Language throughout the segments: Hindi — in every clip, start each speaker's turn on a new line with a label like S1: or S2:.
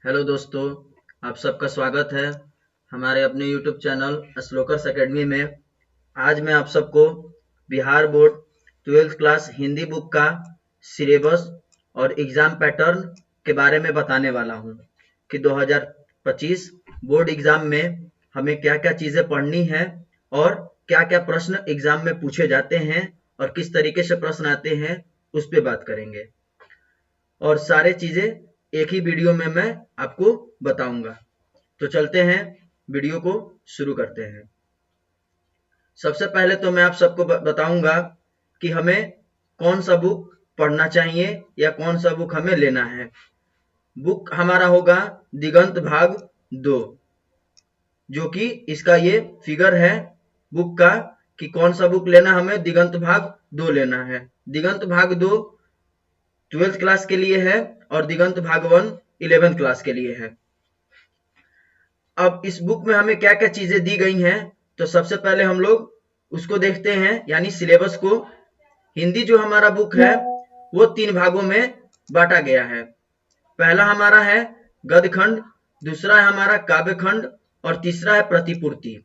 S1: हेलो दोस्तों, आप सबका स्वागत है हमारे अपने यूट्यूब चैनल श्लोकर्स एकेडमी में। आज मैं आप सबको Bihar board 12th class Hindi book का सिलेबस और एग्ज़ाम पैटर्न के बारे में बताने वाला हूं कि 2025 बोर्ड एग्ज़ाम में हमें क्या-क्या चीज़ें पढ़नी है और क्या-क्या प्रश्न एग्ज़ाम में पूछे जाते हैं और किस तरीके से प्रश्न आते हैं, उस पे बात करेंगे। और सारे चीजें एक ही वीडियो में मैं आपको बताऊंगा। तो चलते हैं, वीडियो को शुरू करते हैं। सबसे पहले तो मैं आप सबको बताऊंगा कि हमें कौन सा बुक पढ़ना चाहिए या कौन सा बुक हमें लेना है। बुक हमारा होगा दिगंत भाग 2, जो कि इसका ये फिगर है बुक का कि कौन सा बुक लेना, हमें दिगंत भाग 2 लेना है। दिगंत भाग 2 12th क्लास के लिए है और दिगंत भाग 1 11th क्लास के लिए है। अब इस बुक में हमें क्या क्या चीजें दी गई हैं, तो सबसे पहले हम लोग उसको देखते हैं, यानी सिलेबस को। हिंदी जो हमारा बुक है वो 3 भागों में बांटा गया है। पहला हमारा है गद्य खंड, दूसरा है हमारा काव्य खंड और तीसरा है प्रतिपूर्ति।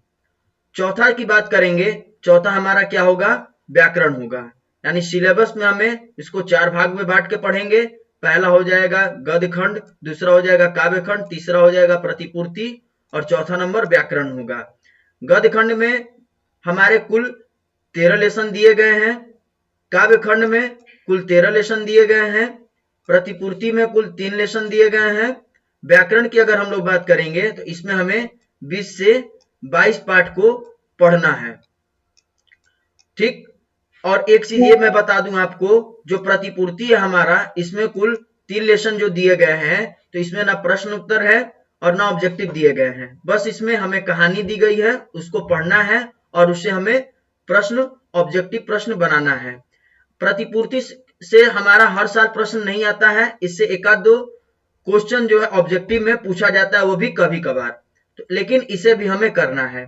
S1: चौथा की बात करेंगे, चौथा हमारा क्या होगा, व्याकरण होगा। यानी सिलेबस में हमें इसको 4 भाग में बांट के पढ़ेंगे। पहला हो जाएगा गद्य खंड, दूसरा हो जाएगा काव्य खंड, तीसरा हो जाएगा प्रतिपूर्ति और चौथा नंबर व्याकरण होगा। गद्य खंड में हमारे कुल 13 लेसन दिए गए हैं, काव्य खंड में कुल 13 लेसन दिए गए हैं, प्रतिपूर्ति में कुल 3 लेसन दिए गए हैं। व्याकरण की अगर हम लोग बात करेंगे तो इसमें हमें 20 से 22 पाठ को पढ़ना है, ठीक। और एक चीज ये मैं बता दूं आपको, जो प्रतिपूर्ति है हमारा, इसमें कुल 3 लेसन जो दिए गए हैं, तो इसमें ना प्रश्न उत्तर है और ना ऑब्जेक्टिव दिए गए हैं। बस इसमें हमें कहानी दी गई है, उसको पढ़ना है और उससे हमें प्रश्न, ऑब्जेक्टिव प्रश्न बनाना है। प्रतिपूर्ति से हमारा हर साल प्रश्न नहीं आता है, इससे एक आध दो क्वेश्चन जो है ऑब्जेक्टिव में पूछा जाता है, वो भी कभी कभार, तो लेकिन इसे भी हमें करना है।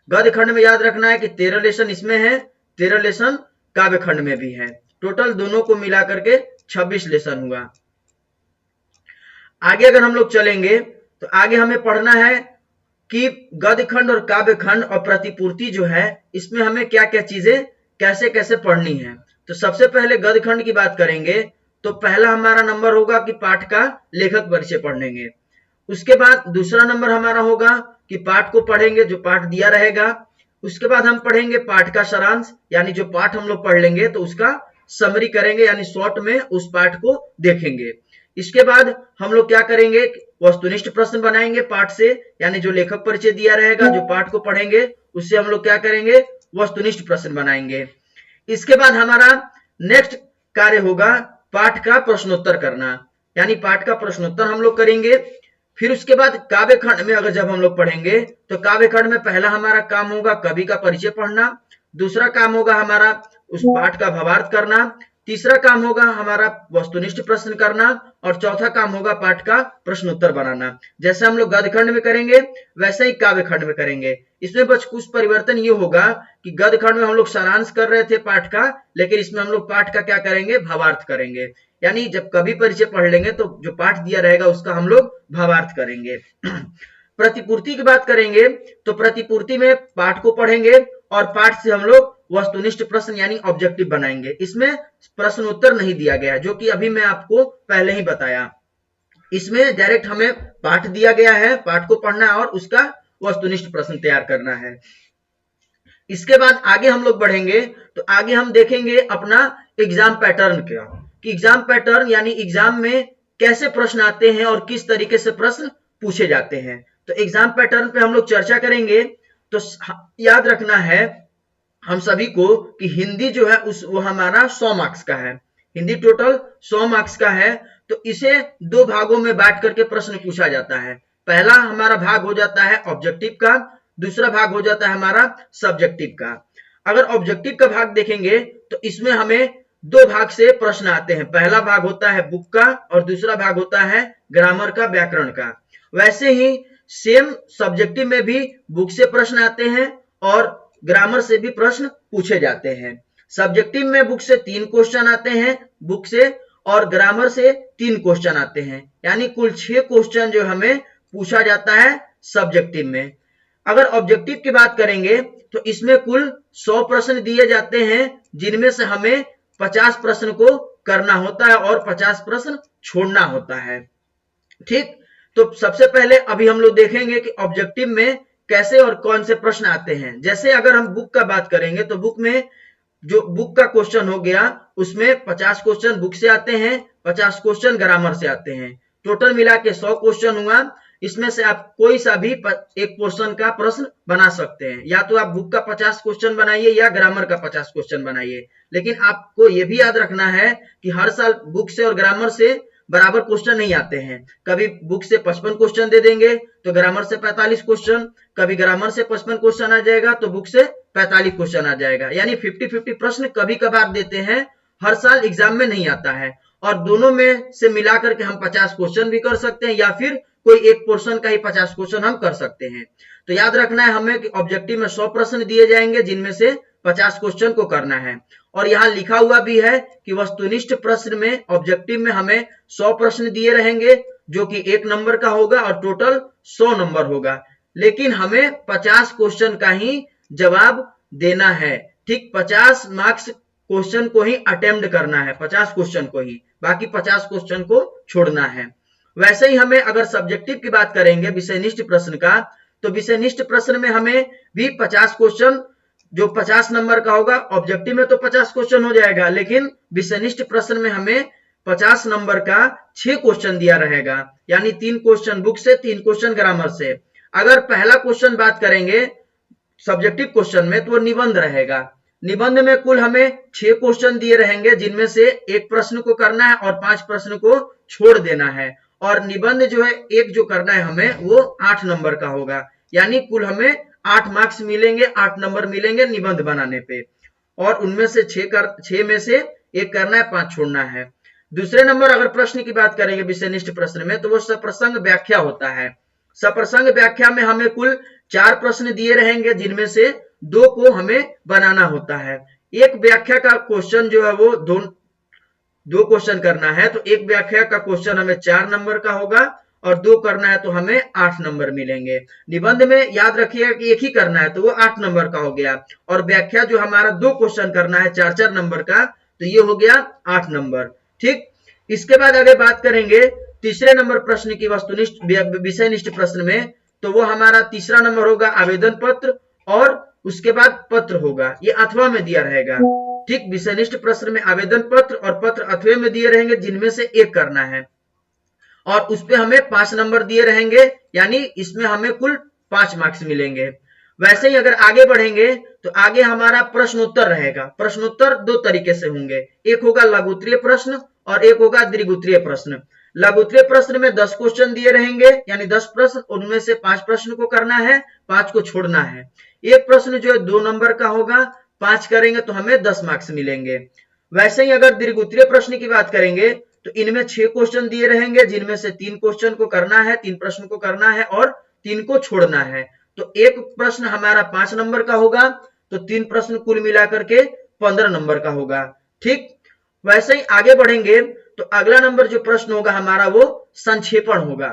S1: गद्य खंड में याद रखना है कि 13 लेसन इसमें है, 13 लेसन काव्य खंड में भी है। टोटल दोनों को मिला करके 26 लेसन हुआ। आगे अगर हम लोग चलेंगे तो आगे हमें पढ़ना है कि गद्य खंड और काव्य खंड और प्रतिपूर्ति जो है, इसमें हमें क्या क्या चीजें कैसे कैसे पढ़नी है। तो सबसे पहले गद्य खंड की बात करेंगे तो पहला हमारा नंबर होगा कि पाठ का लेखक परिचय पढ़ेंगे। उसके बाद दूसरा नंबर हमारा होगा कि पाठ को पढ़ेंगे, जो पाठ दिया रहेगा। उसके बाद हम पढ़ेंगे पाठ का सारांश, यानी जो पाठ हम लोग पढ़ लेंगे तो उसका समरी करेंगे, यानी शॉर्ट में उस पाठ को देखेंगे। इसके बाद हम लोग क्या करेंगे, वस्तुनिष्ठ प्रश्न बनाएंगे पाठ से, यानी जो लेखक परिचय दिया रहेगा, जो पाठ को पढ़ेंगे उससे हम लोग क्या करेंगे, वस्तुनिष्ठ प्रश्न बनाएंगे। इसके बाद हमारा नेक्स्ट कार्य होगा पाठ का प्रश्नोत्तर करना, यानी पाठ का प्रश्नोत्तर हम लोग करेंगे। फिर उसके बाद काव्य खंड में अगर जब हम लोग पढ़ेंगे तो काव्य खंड में पहला हमारा काम होगा कवि का परिचय पढ़ना, दूसरा काम होगा हमारा उस पाठ का भावार्थ करना, तीसरा काम होगा हमारा वस्तुनिष्ठ प्रश्न करना और चौथा काम होगा पाठ का प्रश्नोत्तर बनाना। जैसे हम लोग गद्य खंड में करेंगे वैसे ही काव्य खंड में करेंगे। इसमें बस कुछ परिवर्तन ये होगा कि गद्य खंड में हम लोग सारांश कर रहे थे पाठ का, लेकिन इसमें हम लोग पाठ का क्या करेंगे, भावार्थ करेंगे। यानी जब कवि परिचय पढ़ लेंगे तो जो पाठ दिया रहेगा उसका हम लोग भावार्थ करेंगे। प्रतिपूर्ति की बात करेंगे तो प्रतिपूर्ति में पाठ को पढ़ेंगे और पाठ से हम लोग वस्तुनिष्ठ प्रश्न यानी ऑब्जेक्टिव बनाएंगे। इसमें प्रश्न उत्तर नहीं दिया गया, जो कि अभी मैं आपको पहले ही बताया। इसमें डायरेक्ट हमें पाठ दिया गया है, पाठ को पढ़ना है और उसका वस्तुनिष्ठ प्रश्न तैयार करना है। इसके बाद आगे हम लोग बढ़ेंगे तो आगे हम देखेंगे अपना एग्जाम पैटर्न का, कि एग्जाम पैटर्न यानी एग्जाम में कैसे प्रश्न आते हैं और किस तरीके से प्रश्न पूछे जाते हैं। तो एग्जाम पैटर्न पे हम लोग चर्चा करेंगे। तो याद रखना है हम सभी को कि हिंदी जो है वो हमारा 100 मार्क्स का है। हिंदी टोटल 100 मार्क्स का है, तो इसे 2 भागों में बांट करके प्रश्न पूछा जाता है। पहला हमारा भाग हो जाता है ऑब्जेक्टिव का, दूसरा भाग हो जाता है हमारा सब्जेक्टिव का। अगर ऑब्जेक्टिव का भाग देखेंगे तो इसमें हमें 2 भाग से प्रश्न आते हैं। पहला भाग होता है बुक का और दूसरा भाग होता है ग्रामर का, व्याकरण का। वैसे ही सेम सब्जेक्टिव में भी बुक से प्रश्न आते हैं और ग्रामर से भी प्रश्न पूछे जाते हैं। सब्जेक्टिव में बुक से 3 क्वेश्चन आते हैं बुक से, और ग्रामर से 3 क्वेश्चन आते हैं, यानी कुल 6 क्वेश्चन जो हमें पूछा जाता है सब्जेक्टिव में। अगर ऑब्जेक्टिव की बात करेंगे तो इसमें कुल 100 प्रश्न दिए जाते हैं, जिनमें से हमें 50 प्रश्न को करना होता है और 50 प्रश्न छोड़ना होता है। ठीक, तो सबसे पहले अभी हम लोग देखेंगे कि ऑब्जेक्टिव में कैसे और कौन से प्रश्न आते हैं। जैसे अगर हम बुक का बात करेंगे तो बुक में जो बुक का क्वेश्चन हो गया उसमें 50 क्वेश्चन बुक से आते हैं, 50 क्वेश्चन ग्रामर से आते हैं, टोटल मिला के 100 क्वेश्चन हुआ। इसमें से आप कोई सा भी एक पोर्शन का प्रश्न बना सकते हैं, या तो आप बुक का 50 क्वेश्चन बनाइए या ग्रामर का 50 क्वेश्चन बनाइए। लेकिन आपको यह भी याद रखना है कि हर साल बुक से और ग्रामर से बराबर क्वेश्चन नहीं आते हैं। कभी बुक से 55 क्वेश्चन दे देंगे तो ग्रामर से 45 क्वेश्चन, कभी ग्रामर से 55 क्वेश्चन आ जाएगा तो बुक से 45 क्वेश्चन आ जाएगा, यानी 50-50 प्रश्न कभी कभार देते हैं, हर साल एग्जाम में नहीं आता है। और दोनों में से मिलाकर के हम 50 क्वेश्चन भी कर सकते हैं, या फिर कोई एक पोर्शन का ही 50 क्वेश्चन हम कर सकते हैं। तो याद रखना है हमें कि ऑब्जेक्टिव में 100 प्रश्न दिए जाएंगे, जिनमें से 50 क्वेश्चन को करना है। और यहाँ लिखा हुआ भी है कि वस्तुनिष्ठ प्रश्न में ऑब्जेक्टिव में हमें 100 प्रश्न दिए रहेंगे, जो कि 1 नंबर का होगा और टोटल 100 नंबर होगा। लेकिन हमें 50 क्वेश्चन का ही जवाब देना है। ठीक, 50 मार्क्स क्वेश्चन को ही अटेम्प्ट करना है, 50 क्वेश्चन को ही, बाकी 50 क्वेश्चन को छोड़ना है। वैसे ही हमें अगर सब्जेक्टिव की बात करेंगे विषयनिष्ठ प्रश्न का, तो विषयनिष्ठ प्रश्न में हमें भी 50 क्वेश्चन जो 50 नंबर का होगा, ऑब्जेक्टिव में तो 50 क्वेश्चन हो जाएगा, लेकिन विषयनिष्ठ प्रश्न में हमें 50 नंबर का 6 क्वेश्चन दिया रहेगा, यानी 3 क्वेश्चन बुक से, 3 क्वेश्चन ग्रामर से। अगर पहला क्वेश्चन बात करेंगे सब्जेक्टिव क्वेश्चन में तो वो निबंध रहेगा। निबंध में कुल हमें 6 क्वेश्चन दिए रहेंगे, जिनमें से एक प्रश्न को करना है और 5 प्रश्न को छोड़ देना है। और निबंध जो है एक जो करना है हमें वो 8 नंबर का होगा, यानी कुल हमें 8 मार्क्स मिलेंगे, 8 नंबर मिलेंगे निबंध बनाने पे। और उनमें से 6 में से एक करना है, 5 छोड़ना है। दूसरे नंबर अगर प्रश्न की बात करेंगे विषयनिष्ठ प्रश्न में, तो वो सप्रसंग व्याख्या होता है। सप्रसंग व्याख्या में हमें कुल 4 प्रश्न दिए रहेंगे, जिनमें से 2 को हमें बनाना होता है। एक व्याख्या का क्वेश्चन जो है वो 2 क्वेश्चन करना है, तो एक व्याख्या का क्वेश्चन हमें 4 नंबर का होगा और 2 करना है तो हमें 8 नंबर मिलेंगे। निबंध में याद रखिएगा कि एक ही करना है तो वो 8 नंबर का हो गया, और व्याख्या जो हमारा 2 क्वेश्चन करना है 4-4 नंबर का, तो ये हो गया 8 नंबर। ठीक, इसके बाद आगे बात करेंगे तीसरे नंबर प्रश्न की वस्तुनिष्ठ विषयनिष्ठ प्रश्न में, तो वो हमारा तीसरा नंबर होगा आवेदन पत्र, और उसके बाद पत्र होगा, ये अथवा में दिया रहेगा। ठीक, विषयनिष्ठ प्रश्न में आवेदन पत्र और पत्र अथवे में दिए रहेंगे, जिनमें से एक करना है, और उस पे हमें 5 नंबर दिए रहेंगे, यानी इसमें हमें कुल 5 मार्क्स मिलेंगे। वैसे ही अगर आगे बढ़ेंगे तो आगे हमारा प्रश्नोत्तर रहेगा। प्रश्नोत्तर 2 तरीके से होंगे, एक होगा लघुत्तरीय प्रश्न और एक होगा दीर्घोत्तरीय प्रश्न। लघुत्तरीय प्रश्न में 10 क्वेश्चन दिए रहेंगे, यानी 10 प्रश्न, उनमें से 5 प्रश्न को करना है, 5 को छोड़ना है। एक प्रश्न जो है 2 नंबर का होगा, 5 करेंगे तो हमें 10 मार्क्स मिलेंगे। वैसे ही अगर दीर्घोत्तरीय प्रश्न की बात करेंगे तो इनमें 6 क्वेश्चन दिए रहेंगे, जिनमें से 3 क्वेश्चन को करना है, 3 प्रश्न को करना है और 3 को छोड़ना है। तो एक प्रश्न हमारा 5 नंबर का होगा, तो 3 प्रश्न कुल मिलाकर के 15 नंबर का होगा। ठीक, वैसे ही आगे बढ़ेंगे तो अगला नंबर जो प्रश्न होगा हमारा वो संक्षेपण होगा।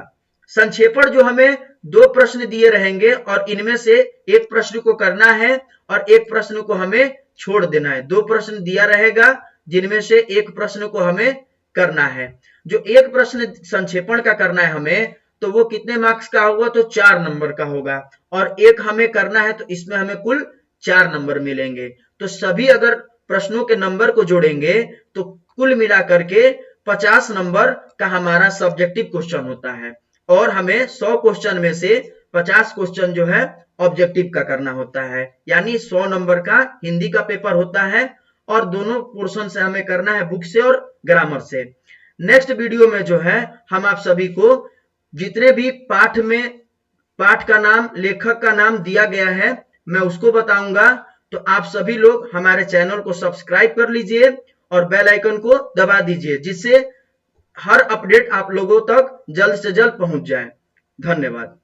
S1: संक्षेपण जो हमें 2 प्रश्न दिए रहेंगे और इनमें से एक प्रश्न को करना है और एक प्रश्न को हमें छोड़ देना है। 2 प्रश्न दिया रहेगा, जिनमें से एक प्रश्न को हमें करना है। जो एक प्रश्न संक्षेपण का करना है हमें, तो वो कितने मार्क्स का होगा, तो 4 नंबर का होगा, और एक हमें करना है तो इसमें हमें कुल 4 नंबर मिलेंगे। तो सभी अगर प्रश्नों के नंबर को जोड़ेंगे तो कुल मिलाकर के 50 नंबर का हमारा सब्जेक्टिव क्वेश्चन होता है, और हमें 100 क्वेश्चन में से 50 क्वेश्चन जो है ऑब्जेक्टिव का करना होता है, यानी 100 नंबर का हिंदी का पेपर होता है, और दोनों पोर्शन से हमें करना है, बुक से और ग्रामर से। नेक्स्ट वीडियो में जो है हम आप सभी को जितने भी पाठ में पाठ का नाम, लेखक का नाम दिया गया है, मैं उसको बताऊंगा। तो आप सभी लोग हमारे चैनल को सब्सक्राइब कर लीजिए और बेल आइकन को दबा दीजिए, जिससे हर अपडेट आप लोगों तक जल्द से जल्द पहुंच जाए। धन्यवाद।